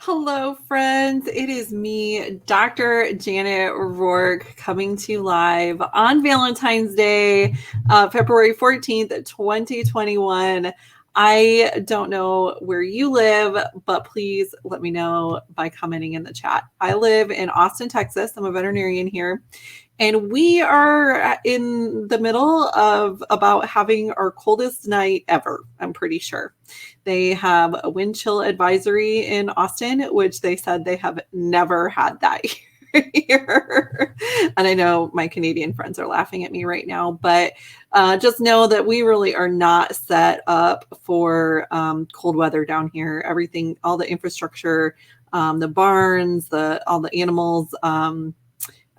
Hello, friends. It is me, Dr. Janet Roark, coming to you live on Valentine's Day, February 14th, 2021. I don't know where you live, but please let me know by commenting in the chat. I live in Austin, Texas. I'm a veterinarian here. And we are in the middle of about having our coldest night ever, I'm pretty sure. They have a wind chill advisory in Austin, which they said they have never had that here. And I know my Canadian friends are laughing at me right now, but just know that we really are not set up for cold weather down here. Everything, all the infrastructure, the barns, all the animals,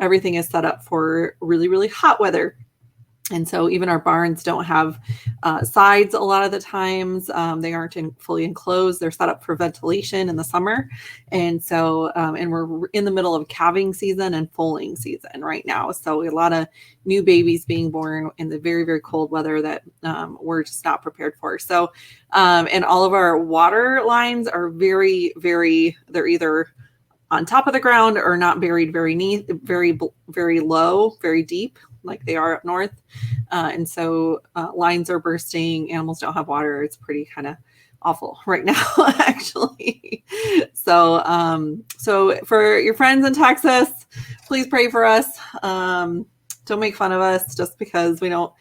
everything is set up for really, really hot weather. And so even our barns don't have sides a lot of the times. They aren't fully enclosed. They're set up for ventilation in the summer. And so, and we're in the middle of calving season and foaling season right now. So a lot of new babies being born in the very, very cold weather that we're just not prepared for. So, and all of our water lines are very, they're either on top of the ground or not buried very low, very deep, like they are up north. And so lines are bursting. Animals don't have water. It's pretty kind of awful right now, actually. So, so for your friends in Texas, please pray for us. Don't make fun of us just because we don't,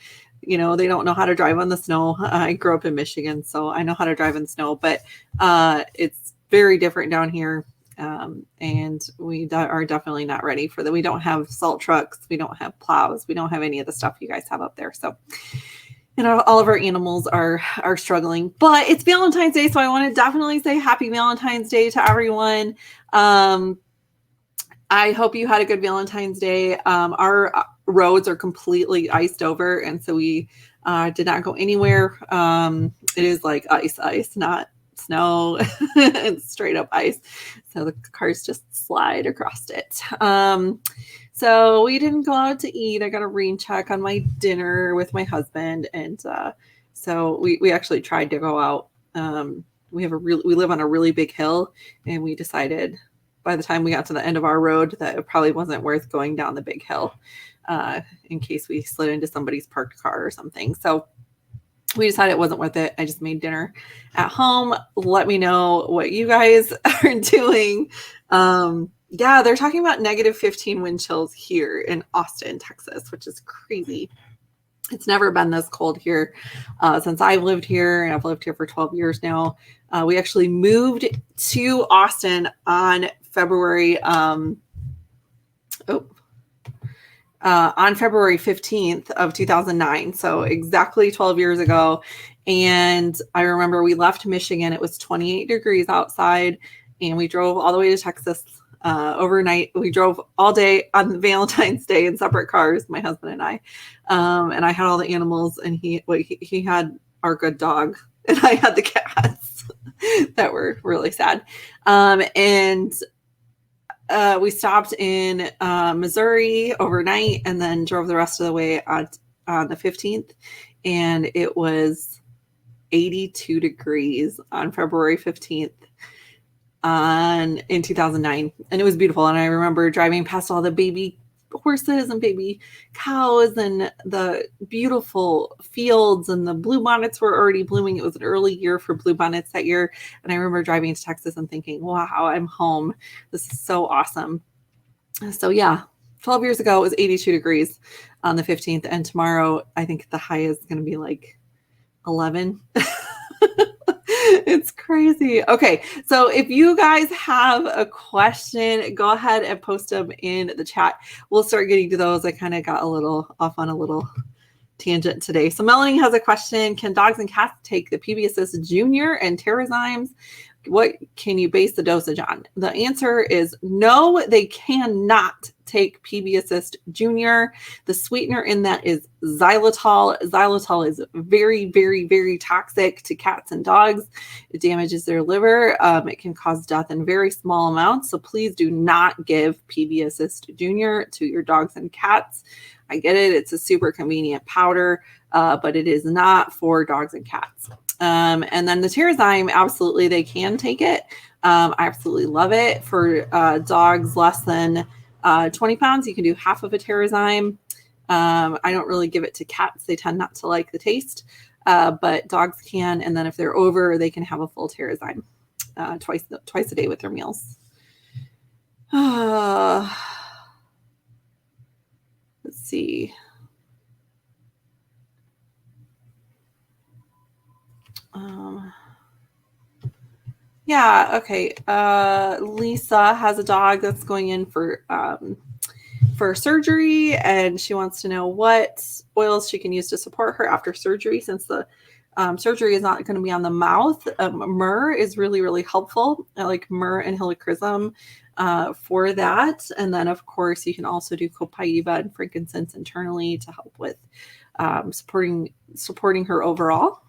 they don't know how to drive on the snow. I grew up in Michigan, so I know how to drive in snow, but it's very different down here. And we are definitely not ready for that. We don't have salt trucks. We don't have plows. We don't have any of the stuff you guys have up there. So, all of our animals are struggling, but it's Valentine's Day. So I want to definitely say happy Valentine's Day to everyone. I hope you had a good Valentine's Day. Our roads are completely iced over. And so we did not go anywhere. It is like ice, not snow. It's straight up ice, so the cars just slide across it. So we didn't go out to eat. I got a rain check on my dinner with my husband, and so we actually tried to go out. We live on a really big hill, and we decided by the time we got to the end of our road that it probably wasn't worth going down the big hill in case we slid into somebody's parked car or something. So we decided it wasn't worth it. I just made dinner at home. Let me know what you guys are doing. Yeah, they're talking about -15 wind chills here in Austin, Texas, which is crazy. It's never been this cold here since I've lived here, and I've lived here for 12 years now. We actually moved to Austin on February on February 15th of 2009. So exactly 12 years ago. And I remember we left Michigan. It was 28 degrees outside, and we drove all the way to Texas overnight. We drove all day on Valentine's Day in separate cars, my husband and I. And I had all the animals, and he had our good dog, and I had the cats that were really sad. And we stopped in Missouri overnight and then drove the rest of the way on the 15th. And it was 82 degrees on February 15th in 2009. And it was beautiful. And I remember driving past all the baby horses and baby cows and the beautiful fields, and the bluebonnets were already blooming. It was an early year for bluebonnets that year. And I remember driving to Texas and thinking, wow, I'm home. This is so awesome. So yeah, 12 years ago, it was 82 degrees on the 15th. And tomorrow, I think the high is going to be like 11. It's crazy. Okay, so if you guys have a question, go ahead and post them in the chat. We'll start getting to those. I kind of got off on a little tangent today. So Melanie has a question. Can dogs and cats take the PBS Junior and Terrazymes? What can you base the dosage on? The answer is no, they cannot take PBS Junior. The sweetener in that is xylitol. Xylitol is very toxic to cats and dogs. It damages their liver. It can cause death in very small amounts. So please do not give PBS Junior to your dogs and cats. I get it. It's a super convenient powder, but it is not for dogs and cats. And then the Terrazyme, absolutely, they can take it. I absolutely love it. For dogs less than 20 pounds, you can do half of a Terrazyme. I don't really give it to cats. They tend not to like the taste, but dogs can. And then if they're over, they can have a full Terrazyme twice a day with their meals. Let's see. Yeah, okay. Lisa has a dog that's going in for surgery, and she wants to know what oils she can use to support her after surgery, since the surgery is not going to be on the mouth. Myrrh is really, really helpful. I like myrrh and helichrysum for that. And then, of course, you can also do copaiba and frankincense internally to help with supporting her overall.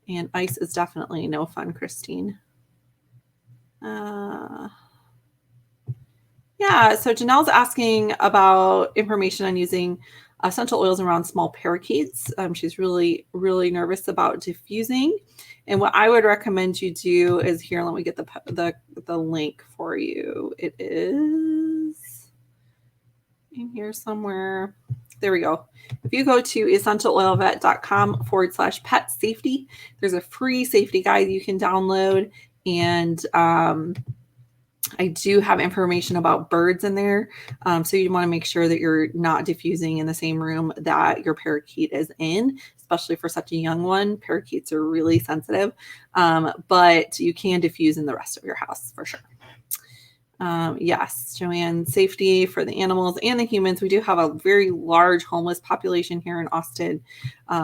And ice is definitely no fun, Christine. Yeah, so Janelle's asking about information on using essential oils around small parakeets. She's really, really nervous about diffusing. And what I would recommend you do is here, let me get the link for you. It is in here somewhere. There we go. If you go to essentialoilvet.com/pet safety, there's a free safety guide you can download. And I do have information about birds in there. So you want to make sure that you're not diffusing in the same room that your parakeet is in, especially for such a young one. Parakeets are really sensitive, but you can diffuse in the rest of your house for sure. Yes, Joanne, safety for the animals and the humans. We do have a very large homeless population here in Austin.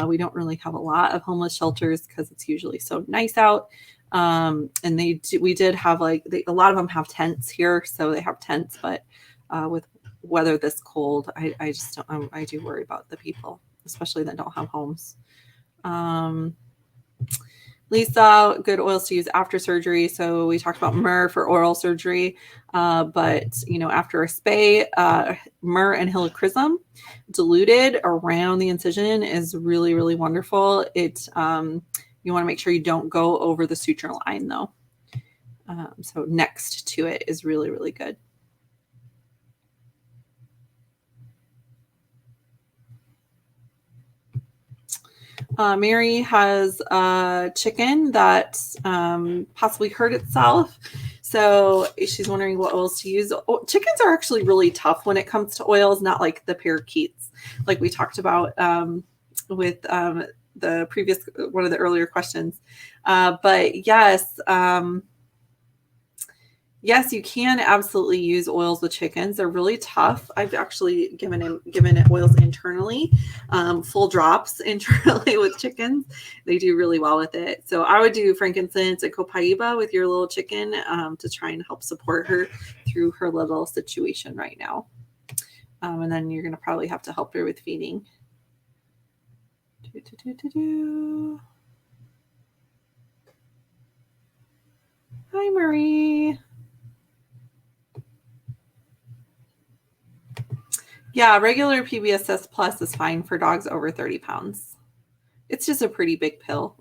We don't really have a lot of homeless shelters because it's usually so nice out. And we did have a lot of them have tents here, so they have tents, but with weather this cold, I just don't, I do worry about the people, especially that don't have homes. Lisa, good oils to use after surgery. So we talked about myrrh for oral surgery, but after a spay, myrrh and helichrysum diluted around the incision is really, really wonderful. It you want to make sure you don't go over the suture line though. So next to it is really, really good. Mary has a chicken that possibly hurt itself. So she's wondering what oils to use. Chickens are actually really tough when it comes to oils, not like the parakeets, like we talked about with the previous, one of the earlier questions. But yes, yes, you can absolutely use oils with chickens. They're really tough. I've actually given it oils internally, full drops internally with chickens. They do really well with it. So I would do frankincense and copaiba with your little chicken to try and help support her through her little situation right now. And then you're going to probably have to help her with feeding. Hi, Marie. Yeah, regular PBS Plus is fine for dogs over 30 pounds. It's just a pretty big pill.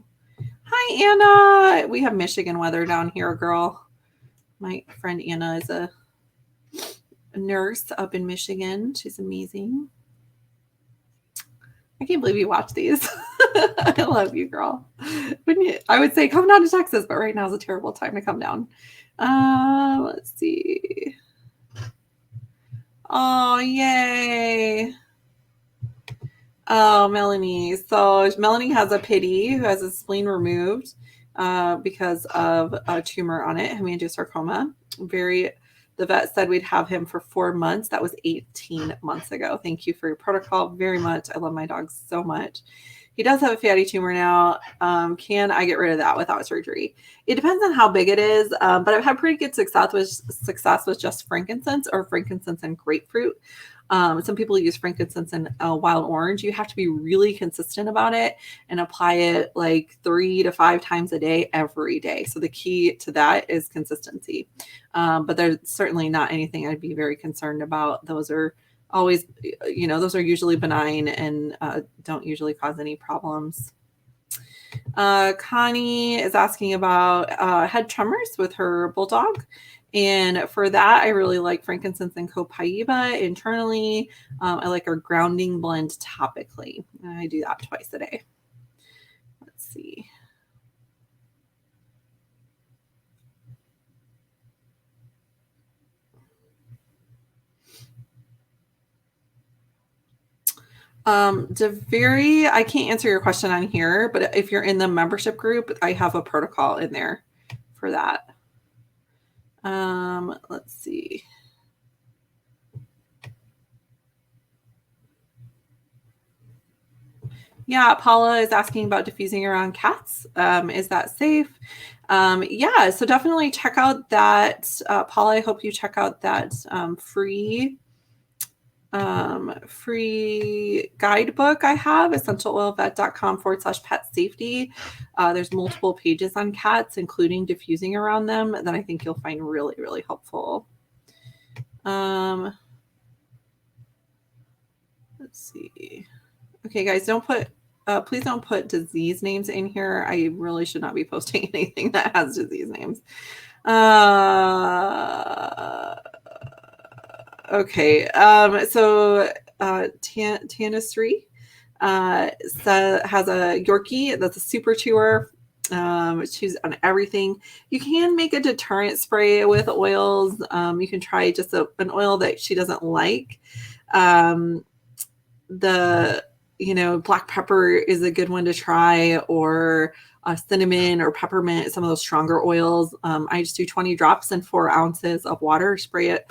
Hi, Anna. We have Michigan weather down here, girl. My friend Anna is a nurse up in Michigan. She's amazing. I can't believe you watch these. I love you, girl. I would say come down to Texas, but right now is a terrible time to come down. Let's see. Oh, yay. Oh, Melanie. So Melanie has a pitty who has his spleen removed because of a tumor on it, hemangiosarcoma. The vet said we'd have him for 4 months. That was 18 months ago. Thank you for your protocol very much. I love my dogs so much. He does have a fatty tumor now. Can I get rid of that without surgery? It depends on how big it is, but I've had pretty good success with just frankincense or frankincense and grapefruit. Some people use frankincense and wild orange. You have to be really consistent about it and apply it like 3 to 5 times a day, every day. So the key to that is consistency. But there's certainly not anything I'd be very concerned about. Those are always, those are usually benign and don't usually cause any problems. Connie is asking about head tremors with her bulldog. And for that, I really like frankincense and copaiba internally. I like our grounding blend topically. I do that twice a day. Let's see. DeVary, I can't answer your question on here, but if you're in the membership group, I have a protocol in there for that. Let's see. Yeah, Paula is asking about diffusing around cats. Is that safe? Yeah, so definitely check out that. Paula, I hope you check out that free guidebook I have, essentialoilvet.com/pet safety. There's multiple pages on cats, including diffusing around them, that I think you'll find really, really helpful. Let's see. Okay, guys, please don't put disease names in here. I really should not be posting anything that has disease names. Okay, so Tanasri has a Yorkie that's a super chewer. Chews on everything. You can make a deterrent spray with oils. You can try just an oil that she doesn't like. Black pepper is a good one to try, or cinnamon or peppermint, some of those stronger oils. I just do 20 drops and 4 ounces of water, spray it,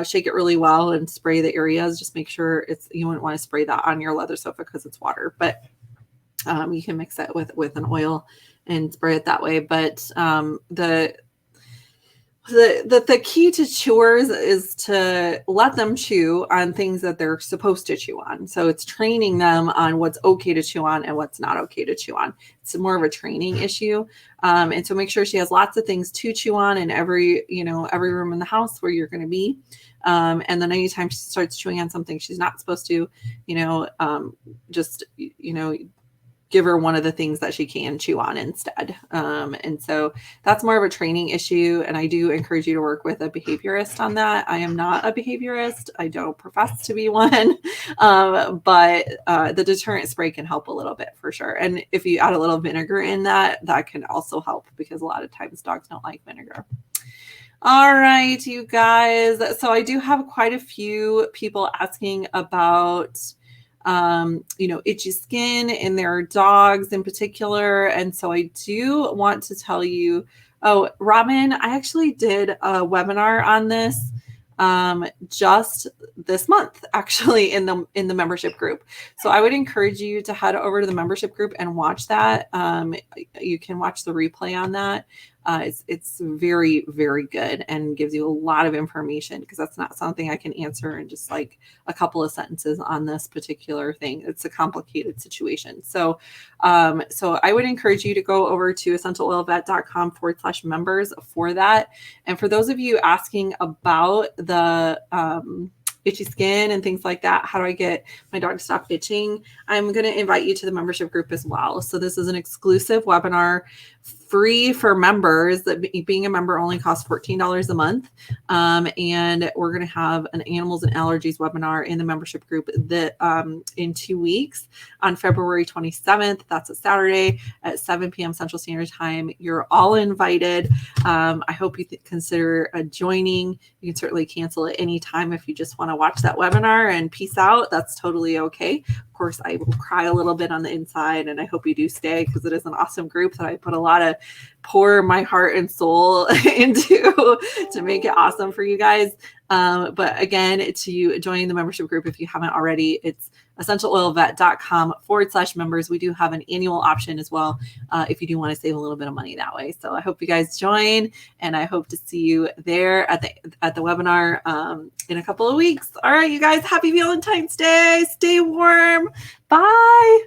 shake it really well, and spray the areas. Just make sure you wouldn't want to spray that on your leather sofa because it's water, but you can mix it with an oil and spray it that way. But the key to chewers is to let them chew on things that they're supposed to chew on. So it's training them on what's okay to chew on and what's not okay to chew on. It's more of a training issue. And so make sure she has lots of things to chew on in every room in the house where you're going to be. And then anytime she starts chewing on something she's not supposed to, give her one of the things that she can chew on instead. And so that's more of a training issue. And I do encourage you to work with a behaviorist on that. I am not a behaviorist. I don't profess to be one. But the deterrent spray can help a little bit for sure. And if you add a little vinegar in that can also help, because a lot of times dogs don't like vinegar. All right, you guys. So I do have quite a few people asking about itchy skin in their dogs in particular. And so I do want to tell you, Robin, I actually did a webinar on this just this month, actually, in the membership group. So I would encourage you to head over to the membership group and watch that. You can watch the replay on that. It's very, very good and gives you a lot of information, because that's not something I can answer in just like a couple of sentences on this particular thing. It's a complicated situation. So I would encourage you to go over to essentialoilvet.com/members for that. And for those of you asking about the itchy skin and things like that, how do I get my dog to stop itching? I'm going to invite you to the membership group as well. So this is an exclusive webinar, free for members. That being a member only costs $14 a month. And we're going to have an animals and allergies webinar in the membership group that in 2 weeks on February 27th. That's a Saturday at 7 p.m. Central Standard Time. You're all invited. I hope you consider joining. You can certainly cancel at any time if you just want to watch that webinar and peace out. That's totally okay. Of course, I will cry a little bit on the inside, and I hope you do stay, because it is an awesome group that I put a lot of pour my heart and soul into to make it awesome for you guys. But again, to join the membership group, if you haven't already, it's essentialoilvet.com/members. We do have an annual option as well, if you do want to save a little bit of money that way. So I hope you guys join, and I hope to see you there at the webinar in a couple of weeks. All right, you guys, happy Valentine's Day. Stay warm. Bye.